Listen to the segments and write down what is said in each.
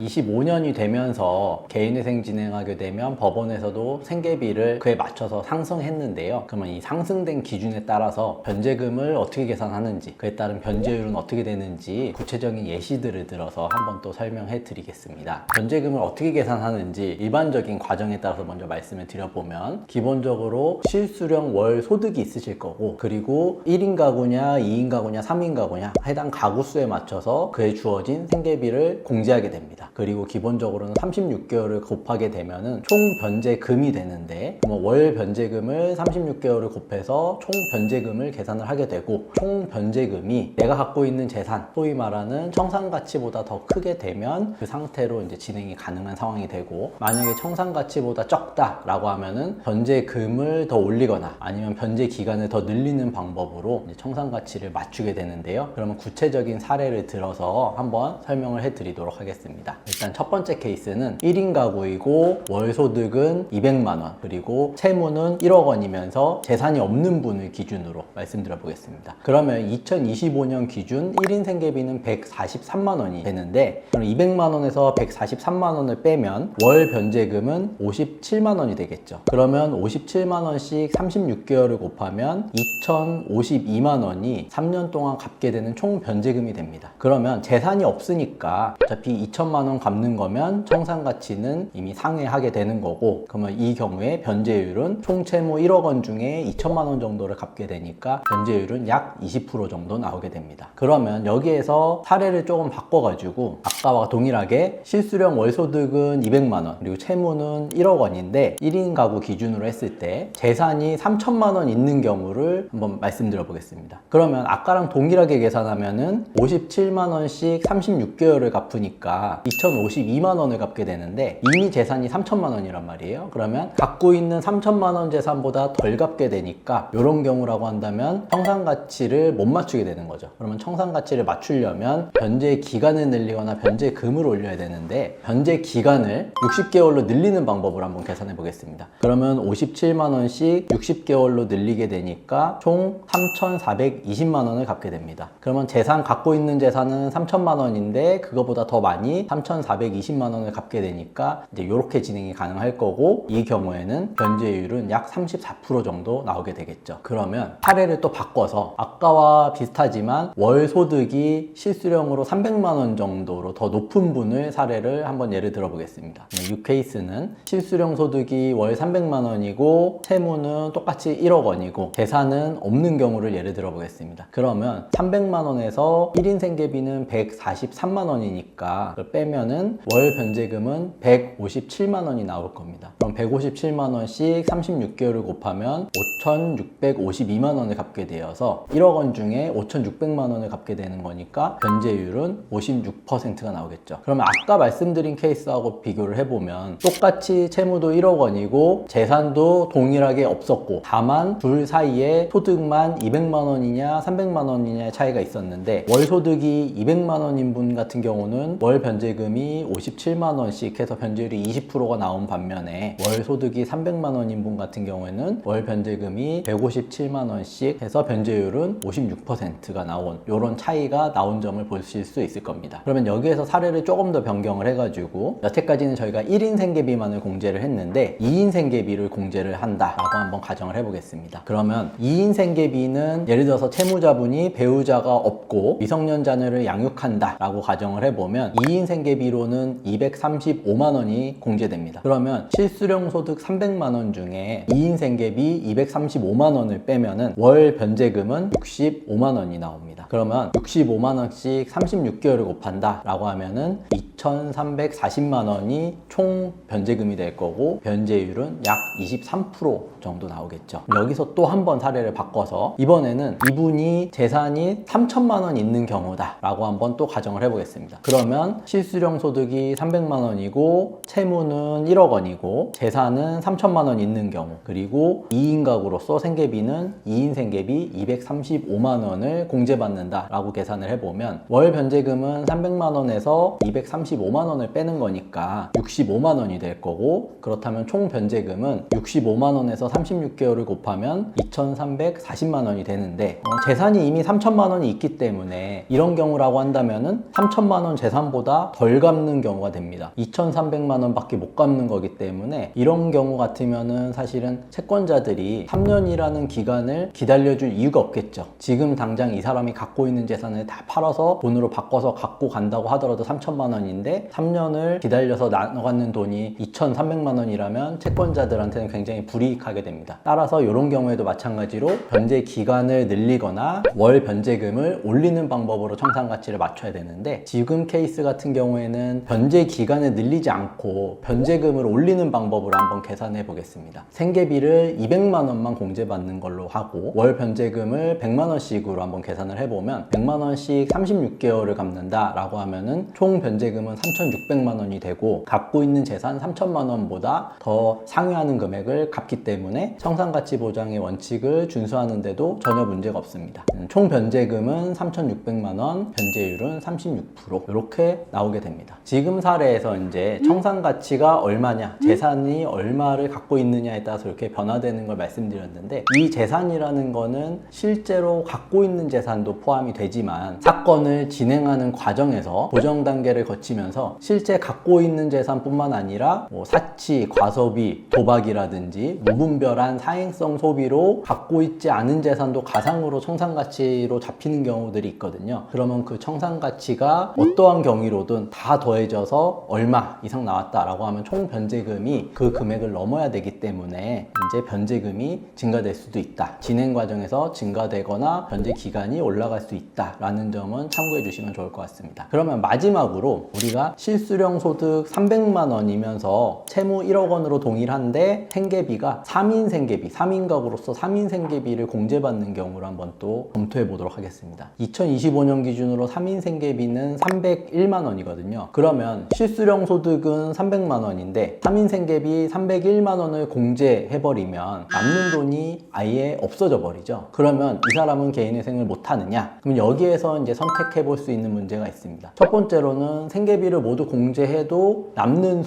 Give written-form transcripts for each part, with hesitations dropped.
(25년이) 되면서 개인회생 진행하게 되면 법원에서도 생계비를 그에 맞춰서 상승했는데요. 그러면 이 상승된 기준에 따라서 변제금을 어떻게 계산하는지, 그에 따른 변제율은 어떻게 되는지 구체적인 예시들을 들어서 한번 또 설명해 드리겠습니다. 변제금을 어떻게 계산하는지 일반적인 과정에 따라서 먼저 말씀을 드려보면, 기본적으로 실수령 월 소득이 있으실 거고, 그리고 1인 가구냐 2인 가구냐 3인 가구냐 해당 가구 수에 맞춰서 그에 주어진 생계비를 공제하게 됩니다. 그리고 기본적으로는 36개월을 곱하게 되면은 총 변제금이 되는데, 월 변제금을 36개월을 곱해서 총 변제금을 계산을 하게 되고, 총 변제금이 내가 갖고 있는 재산, 소위 말하는 청산가치보다 더 크게 되면 그 상태로 이제 진행이 가능한 상황이 되고, 만약에 청산가치보다 적다라고 하면은 변제금을 더 올리거나 아니면 변제 기간을 더 늘리는 방법으로 이제 청산가치를 맞추게 되는데요. 그러면 구체적인 사례를 들어서 한번 설명을 해 드리도록 하겠습니다. 일단 첫 번째 케이스는 1인 가구이고 월 소득은 200만원, 그리고 채무는 1억 원이면서 재산이 없는 분을 기준으로 말씀드려 보겠습니다. 그러면 2025년 기준 1인 생계비는 143만원이 되는데, 그럼 200만원에서 143만원을 빼면 월 변제금은 57만원이 되겠죠. 그러면 57만원씩 36개월을 곱하면 2052만원이 3년 동안 갚게 되는 총 변제금이 됩니다. 그러면 재산이 없으니까 어차피 2천만원 갚는 거면 청산가치는 이미 상회하게 되는 거고, 그러면 이 경우에 변제율은 총 채무 1억 원 중에 2천만 원 정도를 갚게 되니까 변제율은 약 20% 정도 나오게 됩니다. 그러면 여기에서 사례를 조금 바꿔가지고 아까와 동일하게 실수령 월소득은 200만 원, 그리고 채무는 1억 원인데 1인 가구 기준으로 했을 때 재산이 3천만 원 있는 경우를 한번 말씀드려 보겠습니다. 그러면 아까랑 동일하게 계산하면은 57만 원씩 36개월을 갚으니까 2,052만 원을 갚게 되는데, 이미 재산이 3천만 원이란 말이에요. 그러면 갖고 있는 3천만 원 재산보다 덜 갚게 되니까, 이런 경우라고 한다면 청산가치를 못 맞추게 되는 거죠. 그러면 청산가치를 맞추려면 변제 기간을 늘리거나 변제금을 올려야 되는데, 변제 기간을 60개월로 늘리는 방법을 한번 계산해 보겠습니다. 그러면 57만 원씩 60개월로 늘리게 되니까 총 3,420만 원을 갚게 됩니다. 그러면 갖고 있는 재산은 3천만 원인데 그거보다 더 많이 3,420만 원을 갚게 되니까 이제 이렇게 진행이 가능할 거고, 이 경우에는 변제율은 약 34% 정도 나오게 되겠죠. 그러면 사례를 또 바꿔서 아까와 비슷하지만 월 소득이 실수령으로 300만 원 정도로 더 높은 분을 사례를 한번 예를 들어 보겠습니다. 이 케이스는 실수령 소득이 월 300만 원이고 채무는 똑같이 1억 원이고 재산은 없는 경우를 예를 들어 보겠습니다. 그러면 300만 원에서 1인 생계비는 143만 원이니까 빼면은 월 변제금은 157만 원이 나올 겁니다. 그럼 157만 원씩 36개월을 곱하면 5,652만 원을 갚게 되어서 1억 원 중에 5,600만 원을 갚게 되는 거니까 변제율은 56%가 나오겠죠. 그러면 아까 말씀드린 케이스하고 비교를 해보면 똑같이 채무도 1억 원이고 재산도 동일하게 없었고, 다만 둘 사이에 소득만 200만 원이냐 300만 원이냐의 차이가 있었는데, 월 소득이 200만 원인 분 같은 경우는 월 변제금이 57만 원씩 해서 변제율이 20%가 나온 반면에, 월 소득이 300만 원인 분 같은 경우에는 월 변제금이 157만 원씩 해서 변제율은 56%가 나온, 이런 차이가 나온 점을 보실 수 있을 겁니다. 그러면 여기에서 사례를 조금 더 변경을 해가지고, 여태까지는 저희가 1인 생계비만을 공제를 했는데 2인 생계비를 공제를 한다라고 한번 가정을 해보겠습니다. 그러면 2인 생계비는 예를 들어서 채무자분이 배우자가 없고 미성년 자녀를 양육한다 라고 가정을 해보면 2인 생계비로는 235만 원이 공제됩니다. 그러면 실수령 소득 300만 원 중에 2인 생계비 235만 원을 빼면은 월 변제금은 65만 원이 나옵니다. 그러면 65만 원씩 36개월을 곱한다 라고 하면은 2,340만 원이 총 변제금이 될 거고, 변제율은 약 23% 정도 나오겠죠. 여기서 또 한 번 사례를 바꿔서 이번에는 이분이 재산이 3천만 원 있는 경우다 라고 한번 또 가정을 해보겠습니다. 그러면 실수령 실수령 소득이 300만 원이고 채무는 1억 원이고 재산은 3천만 원 있는 경우, 그리고 2인 가구로서 생계비는 2인 생계비 235만 원을 공제받는다 라고 계산을 해보면 월 변제금은 300만 원에서 235만 원을 빼는 거니까 65만 원이 될 거고, 그렇다면 총 변제금은 65만 원에서 36개월을 곱하면 2,340만 원이 되는데 재산이 이미 3천만 원이 있기 때문에 이런 경우라고 한다면은 3천만 원 재산보다 덜 갚는 경우가 됩니다. 2,300만 원밖에 못 갚는 거기 때문에 이런 경우 같으면은 사실은 채권자들이 3년이라는 기간을 기다려줄 이유가 없겠죠. 지금 당장 이 사람이 갖고 있는 재산을 다 팔아서 돈으로 바꿔서 갖고 간다고 하더라도 3천만 원인데 3년을 기다려서 나눠갖는 돈이 2,300만 원이라면 채권자들한테는 굉장히 불이익하게 됩니다. 따라서 이런 경우에도 마찬가지로 변제 기간을 늘리거나 월 변제금을 올리는 방법으로 청산가치를 맞춰야 되는데, 지금 케이스 같은 경우에는 변제 기간을 늘리지 않고 변제금을 올리는 방법으로 한번 계산해 보겠습니다. 생계비를 200만 원만 공제받는 걸로 하고 월 변제금을 100만 원씩으로 한번 계산을 해보면 100만 원씩 36개월을 갚는다 라고 하면은 총 변제금은 3,600만 원이 되고 갖고 있는 재산 3천만 원보다 더 상회하는 금액을 갚기 때문에 청산가치 보장의 원칙을 준수하는데도 전혀 문제가 없습니다. 총 변제금은 3,600만 원, 변제율은 36% 이렇게 나오게 됩니다. 지금 사례에서 이제 청산가치가 얼마냐, 재산이 얼마를 갖고 있느냐에 따라서 이렇게 변화되는 걸 말씀드렸는데, 이 재산이라는 거는 실제로 갖고 있는 재산도 포함이 되지만 사건을 진행하는 과정에서 보정 단계를 거치면서 실제 갖고 있는 재산뿐만 아니라 사치, 과소비, 도박이라든지 무분별한 사행성 소비로 갖고 있지 않은 재산도 가상으로 청산가치로 잡히는 경우들이 있거든요. 그러면 그 청산가치가 어떠한 경위로든 다 더해져서 얼마 이상 나왔다라고 하면 총 변제금이 그 금액을 넘어야 되기 때문에 이제 변제금이 증가될 수도 있다. 진행 과정에서 증가되거나 변제 기간이 올라갈 수 있다라는 점은 참고해 주시면 좋을 것 같습니다. 그러면 마지막으로 우리가 실수령 소득 300만 원이면서 채무 1억 원으로 동일한데 생계비가 3인 생계비, 3인 가구로서 3인 생계비를 공제받는 경우를 한번 또 검토해 보도록 하겠습니다. 2025년 기준으로 3인 생계비는 301만 원이거든요. 그러면 실수령 소득은 300만 원인데 3인 생계비 301만 원을 공제해버리면 남는 돈이 아예 없어져 버리죠. 그러면 이 사람은 개인회생을 못하느냐? 그럼 여기에서 이제 선택해 볼 수 있는 문제가 있습니다. 첫 번째로는 생계비를 모두 공제해도 남는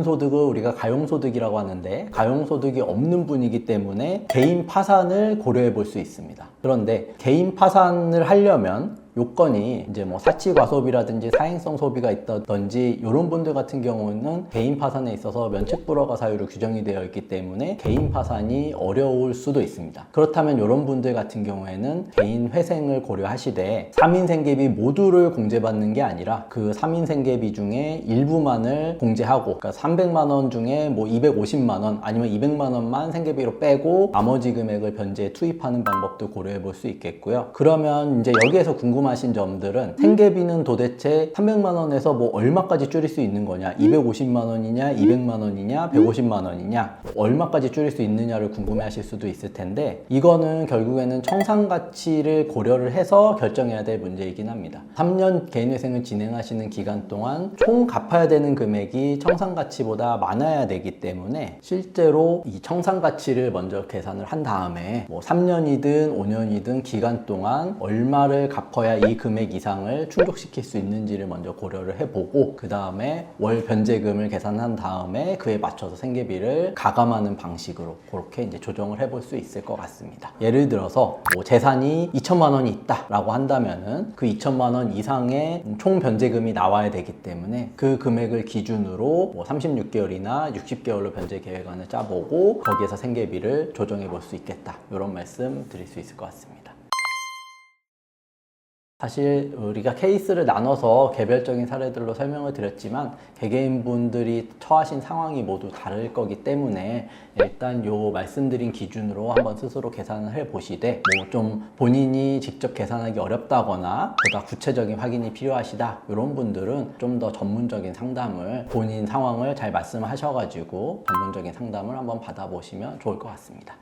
소득을 우리가 가용소득이라고 하는데 가용소득이 없는 분이기 때문에 개인 파산을 고려해 볼 수 있습니다. 그런데 개인 파산을 하려면 요건이 이제 뭐 사치 과소비라든지 사행성 소비가 있다든지 이런 분들 같은 경우는 개인 파산에 있어서 면책 불허가 사유로 규정이 되어 있기 때문에 개인 파산이 어려울 수도 있습니다. 그렇다면 이런 분들 같은 경우에는 개인 회생을 고려하시되 3인 생계비 모두를 공제받는 게 아니라 그 3인 생계비 중에 일부만을 공제하고, 그러니까 300만 원 중에 뭐 250만 원 아니면 200만 원만 생계비로 빼고 나머지 금액을 변제에 투입하는 방법도 고려해 볼 수 있겠고요. 그러면 이제 여기에서 궁금하신 점들은 생계비는 도대체 300만 원에서 뭐 얼마까지 줄일 수 있는 거냐, 250만 원이냐, 200만 원이냐, 150만 원이냐, 얼마까지 줄일 수 있느냐를 궁금해 하실 수도 있을 텐데, 이거는 결국에는 청산가치를 고려를 해서 결정해야 될 문제이긴 합니다. 3년 개인회생을 진행하시는 기간 동안 총 갚아야 되는 금액이 청산가치보다 많아야 되기 때문에 실제로 이 청산가치를 먼저 계산을 한 다음에 뭐 3년이든 5년이든 기간 동안 얼마를 갚아야 이 금액 이상을 충족시킬 수 있는지를 먼저 고려를 해보고, 그 다음에 월 변제금을 계산한 다음에 그에 맞춰서 생계비를 가감하는 방식으로 그렇게 이제 조정을 해볼 수 있을 것 같습니다. 예를 들어서 뭐 재산이 2천만 원이 있다 라고 한다면은 그 2천만 원 이상의 총 변제금이 나와야 되기 때문에 그 금액을 기준으로 뭐 36개월이나 60개월로 변제 계획안을 짜보고 거기에서 생계비를 조정해 볼 수 있겠다, 이런 말씀 드릴 수 있을 것 같습니다. 사실 우리가 케이스를 나눠서 개별적인 사례들로 설명을 드렸지만 개개인분들이 처하신 상황이 모두 다를 거기 때문에 일단 요 말씀드린 기준으로 한번 스스로 계산을 해 보시되, 뭐 좀 본인이 직접 계산하기 어렵다거나 보다 구체적인 확인이 필요하시다 이런 분들은 좀 더 전문적인 상담을, 본인 상황을 잘 말씀하셔가지고 전문적인 상담을 한번 받아보시면 좋을 것 같습니다.